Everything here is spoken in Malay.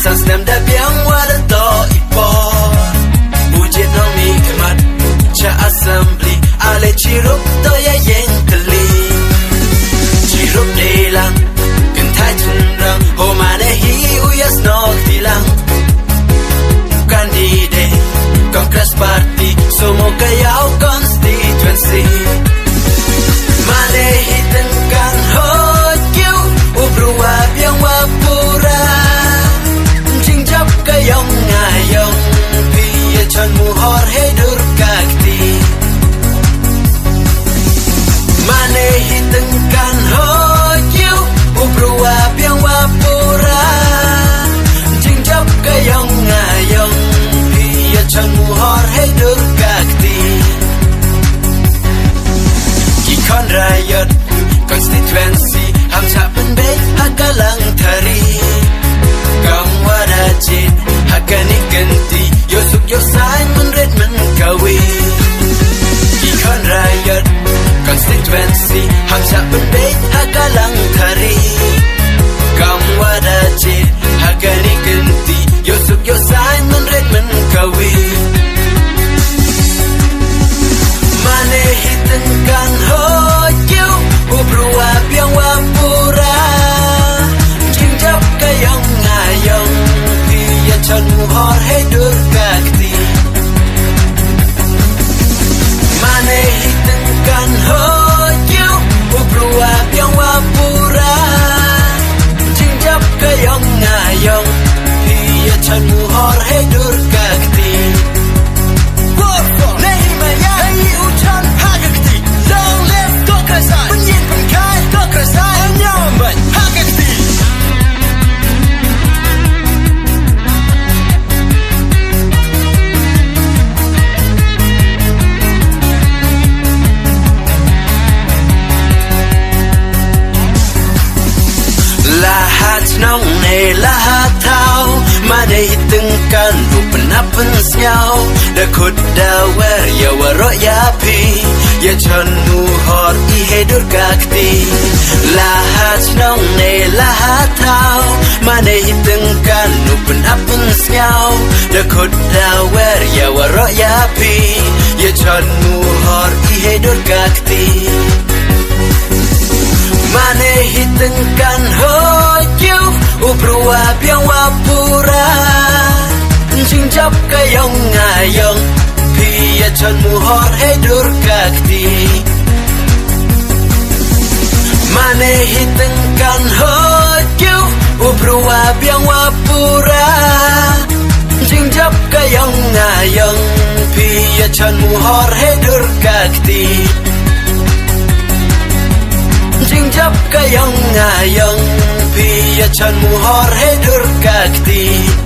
Sans nem da biang wada to ipor Bujit no mi kemat Cha assembly Ale chirup to ya yen keli Chirup delang Kentai tunrang Ho mane hi uyas nok tilang Candidate Congress Party Sumo kayau constituency Mane hi tengkan ho kiu Ubrua biang wapura Kayong ngayong Piya chan muhor hedur kakti Mane hitengkan hojiu Ubrua piang wapura Jingjap kayong ngayong Piya chan muhor hedur kakti Kikon rayot Konstituensi Hamsa penbek hakalang tari Kang wadajin Hakani ganti Yosuk yosain menred menkawi Ikon rakyat Konstituensi Hamsa penbek hakalang tari Kang wadajin Hakani ganti Yosuk yosain menred menkawi Mane hitengkan hojiu Ubrua piang wapura Jingjap kayong ngayong Piya chan muhor hedur kakti Mane hitengkan hojiu Ubrua piang wapura Jingjap kayong ngayong Piya chan muhor hedur kakti Nehi maya Hei ucan hagakti Long live Gokrasai Penyin penkai Gokrasai Nyamban hagakti Lahat nong ne lahat tau Mane hitengkan rupen apen snyau Dakut dawer ya warok ya pi Ya chan muhor I hedur kakti Lahat nong ne lahat tau Mane hitengkan rupen apen snyau Dakut dawer ya warok ya pi Ya chan muhor I hedur kakti Mane hitengkan hojiu Ubrua piang wapura Jingjap kayong ngayong Piya chan muhor hedur kakti Mane hitengkan hojiu Ubrua piang wapura Jingjap kayong ngayong Piya chan muhor hedur kakti Jingjap kayong ngayong Piya chan muhor hedur kakti